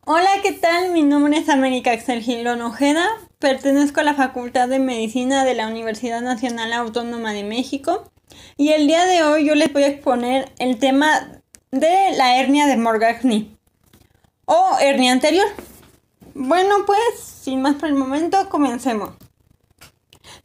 Hola, ¿qué tal? Mi nombre es América Axel Gilón Ojeda, pertenezco a la Facultad de Medicina de la Universidad Nacional Autónoma de México y el día de hoy yo les voy a exponer el tema de la hernia de Morgagni o hernia anterior. Bueno, pues sin más por el momento, comencemos.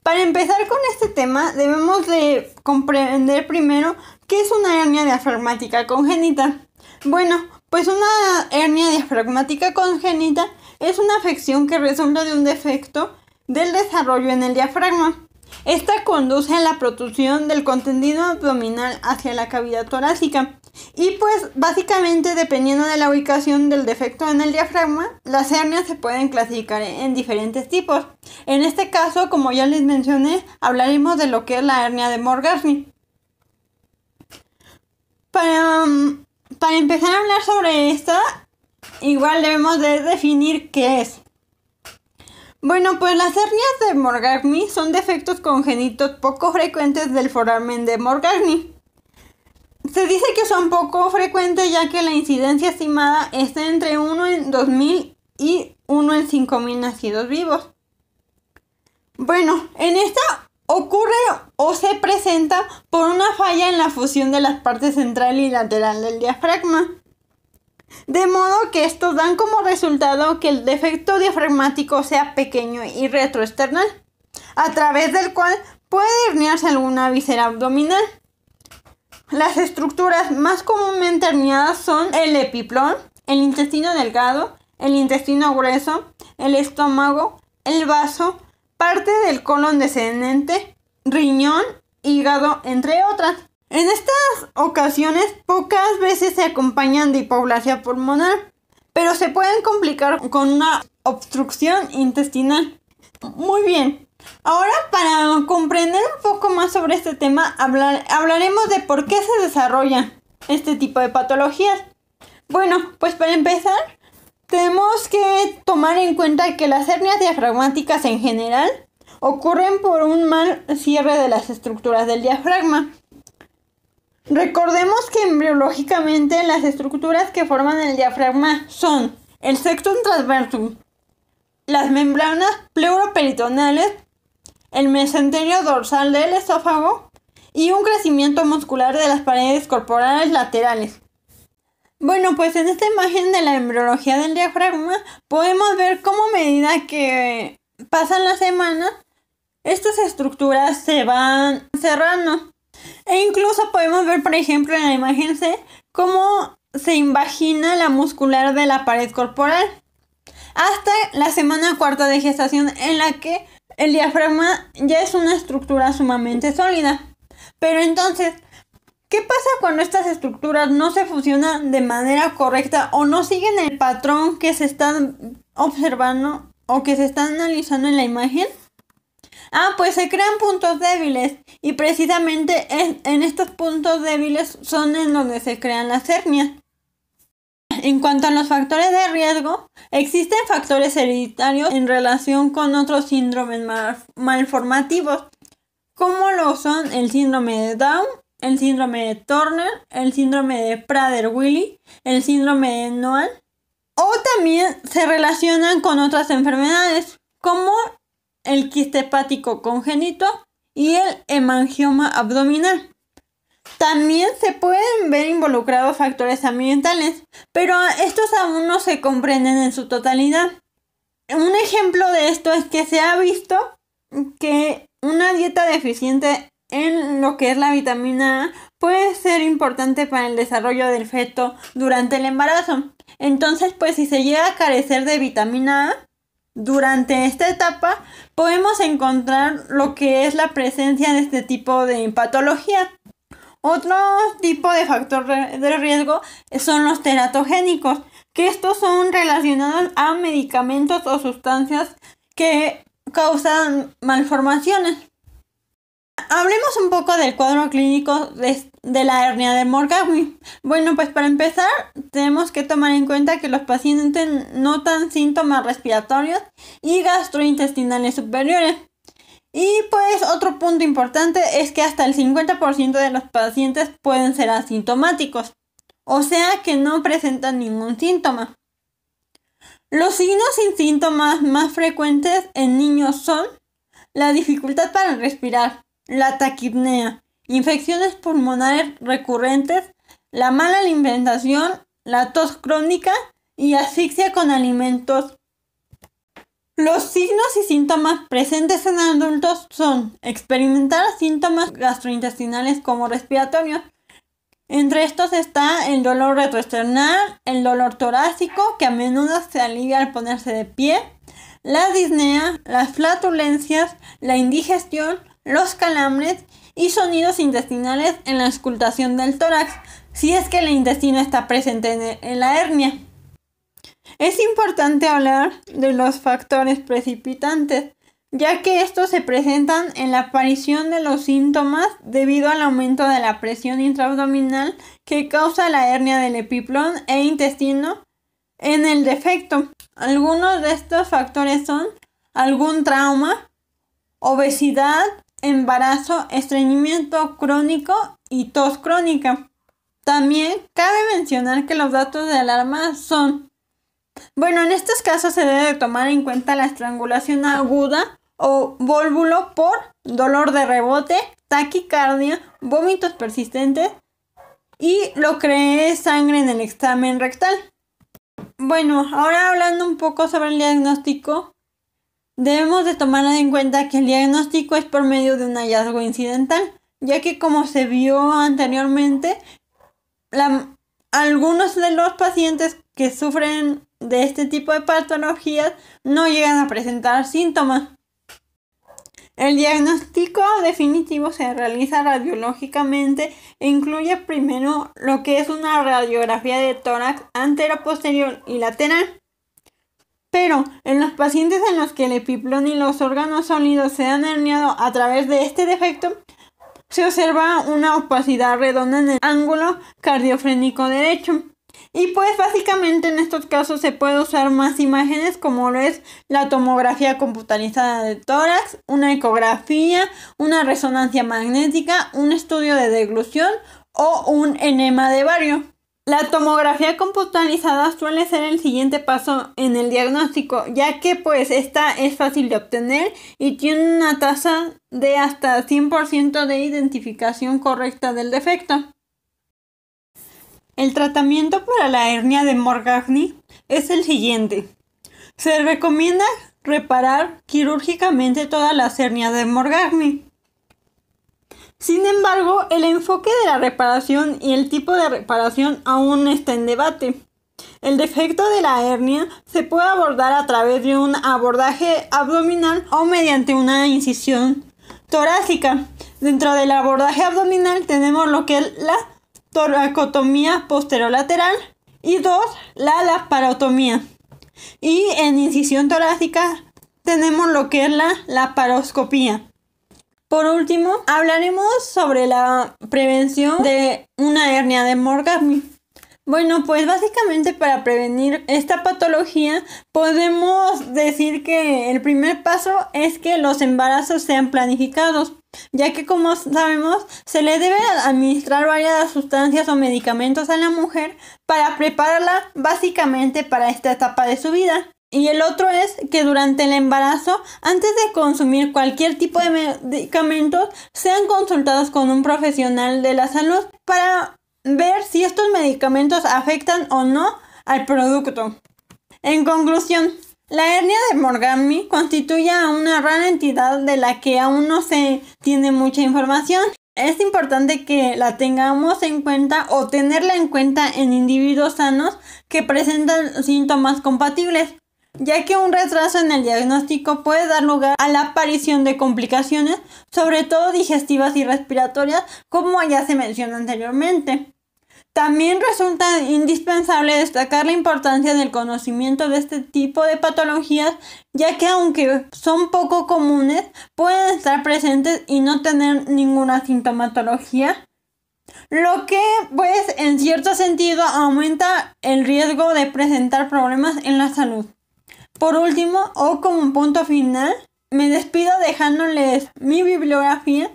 Para empezar con este tema debemos de comprender primero qué es una hernia diafragmática congénita. Bueno, pues una hernia diafragmática congénita es una afección que resulta de un defecto del desarrollo en el diafragma. Esta conduce a la protrusión del contenido abdominal hacia la cavidad torácica. Y pues básicamente dependiendo de la ubicación del defecto en el diafragma, las hernias se pueden clasificar en diferentes tipos. En este caso, como ya les mencioné, hablaremos de lo que es la hernia de Morgagni. Para empezar a hablar sobre esta, igual debemos de definir qué es. Bueno, pues las hernias de Morgagni son defectos congénitos poco frecuentes del foramen de Morgagni. Se dice que son poco frecuentes ya que la incidencia estimada está entre 1 en 2000 y 1 en 5000 nacidos vivos. Bueno, en esta ocurre o se presenta por una falla en la fusión de las partes central y lateral del diafragma. De modo que estos dan como resultado que el defecto diafragmático sea pequeño y retroesternal, a través del cual puede herniarse alguna víscera abdominal. Las estructuras más comúnmente herniadas son el epiplón, el intestino delgado, el intestino grueso, el estómago, el vaso, parte del colon descendente, riñón, hígado, entre otras. En estas ocasiones pocas veces se acompañan de hipoplasia pulmonar, pero se pueden complicar con una obstrucción intestinal. Muy bien, ahora para comprender un poco más sobre este tema hablaremos de por qué se desarrolla este tipo de patologías. Bueno, pues para empezar tenemos que tomar en cuenta que las hernias diafragmáticas en general ocurren por un mal cierre de las estructuras del diafragma. Recordemos que embriológicamente las estructuras que forman el diafragma son el septum transversum, las membranas pleuroperitoneales, el mesenterio dorsal del esófago y un crecimiento muscular de las paredes corporales laterales. Bueno, pues en esta imagen de la embriología del diafragma podemos ver cómo a medida que pasan las semanas, estas estructuras se van cerrando. E incluso podemos ver, por ejemplo, en la imagen C, cómo se invagina la muscular de la pared corporal. Hasta la semana cuarta de gestación, en la que el diafragma ya es una estructura sumamente sólida. Pero entonces, ¿qué pasa cuando estas estructuras no se fusionan de manera correcta o no siguen el patrón que se están observando o que se está analizando en la imagen? Pues se crean puntos débiles y precisamente en estos puntos débiles son en donde se crean las hernias. En cuanto a los factores de riesgo, existen factores hereditarios en relación con otros síndromes malformativos, como lo son el síndrome de Down, el síndrome de Turner, el síndrome de Prader-Willi, el síndrome de Noan, o también se relacionan con otras enfermedades, como el quiste hepático congénito y el hemangioma abdominal. También se pueden ver involucrados factores ambientales, pero estos aún no se comprenden en su totalidad. Un ejemplo de esto es que se ha visto que una dieta deficiente en lo que es la vitamina A puede ser importante para el desarrollo del feto durante el embarazo. Entonces, pues si se llega a carecer de vitamina A durante esta etapa, podemos encontrar lo que es la presencia de este tipo de patología. Otro tipo de factor de riesgo son los teratogénicos, que estos son relacionados a medicamentos o sustancias que causan malformaciones. Hablemos un poco del cuadro clínico de la hernia de Morgagni. Bueno, pues para empezar tenemos que tomar en cuenta que los pacientes notan síntomas respiratorios y gastrointestinales superiores. Y pues otro punto importante es que hasta el 50% de los pacientes pueden ser asintomáticos, o sea que no presentan ningún síntoma. Los signos y síntomas más frecuentes en niños son la dificultad para respirar, la taquipnea, infecciones pulmonares recurrentes, la mala alimentación, la tos crónica y asfixia con alimentos. Los signos y síntomas presentes en adultos son experimentar síntomas gastrointestinales como respiratorios. Entre estos está el dolor retroesternal, el dolor torácico, que a menudo se alivia al ponerse de pie, la disnea, las flatulencias, la indigestión, los calambres y sonidos intestinales en la auscultación del tórax, si es que el intestino está presente en la hernia. Es importante hablar de los factores precipitantes, ya que estos se presentan en la aparición de los síntomas debido al aumento de la presión intraabdominal que causa la hernia del epiplón e intestino en el defecto. Algunos de estos factores son algún trauma, obesidad, embarazo, estreñimiento crónico y tos crónica. También cabe mencionar que los datos de alarma son: en estos casos se debe tomar en cuenta la estrangulación aguda o vólvulo por dolor de rebote, taquicardia, vómitos persistentes y lo que es sangre en el examen rectal. Ahora hablando un poco sobre el diagnóstico, debemos de tomar en cuenta que el diagnóstico es por medio de un hallazgo incidental, ya que como se vio anteriormente, algunos de los pacientes que sufren de este tipo de patologías no llegan a presentar síntomas. El diagnóstico definitivo se realiza radiológicamente e incluye primero lo que es una radiografía de tórax antero, posterior y lateral. Pero en los pacientes en los que el epiplón y los órganos sólidos se han herniado a través de este defecto, se observa una opacidad redonda en el ángulo cardiofrénico derecho. Y pues básicamente en estos casos se puede usar más imágenes como lo es la tomografía computarizada de tórax, una ecografía, una resonancia magnética, un estudio de deglución o un enema de bario. La tomografía computarizada suele ser el siguiente paso en el diagnóstico, ya que pues esta es fácil de obtener y tiene una tasa de hasta 100% de identificación correcta del defecto. El tratamiento para la hernia de Morgagni es el siguiente. Se recomienda reparar quirúrgicamente todas las hernias de Morgagni. Sin embargo, el enfoque de la reparación y el tipo de reparación aún está en debate. El defecto de la hernia se puede abordar a través de un abordaje abdominal o mediante una incisión torácica. Dentro del abordaje abdominal tenemos lo que es la toracotomía posterolateral y 2, la laparotomía. Y en incisión torácica tenemos lo que es la laparoscopía. Por último, hablaremos sobre la prevención de una hernia de Morgagni. Pues básicamente para prevenir esta patología podemos decir que el primer paso es que los embarazos sean planificados, ya que como sabemos se le debe administrar varias sustancias o medicamentos a la mujer para prepararla básicamente para esta etapa de su vida. Y el otro es que durante el embarazo, antes de consumir cualquier tipo de medicamentos, sean consultados con un profesional de la salud para ver si estos medicamentos afectan o no al producto. En conclusión, la hernia de Morgagni constituye a una rara entidad de la que aún no se tiene mucha información. Es importante que la tengamos en cuenta o tenerla en cuenta en individuos sanos que presentan síntomas compatibles, ya que un retraso en el diagnóstico puede dar lugar a la aparición de complicaciones, sobre todo digestivas y respiratorias, como ya se mencionó anteriormente. También resulta indispensable destacar la importancia del conocimiento de este tipo de patologías, ya que aunque son poco comunes, pueden estar presentes y no tener ninguna sintomatología, lo que pues en cierto sentido aumenta el riesgo de presentar problemas en la salud. Por último, o como punto final, me despido dejándoles mi bibliografía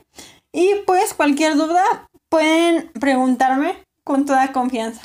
y pues cualquier duda pueden preguntarme con toda confianza.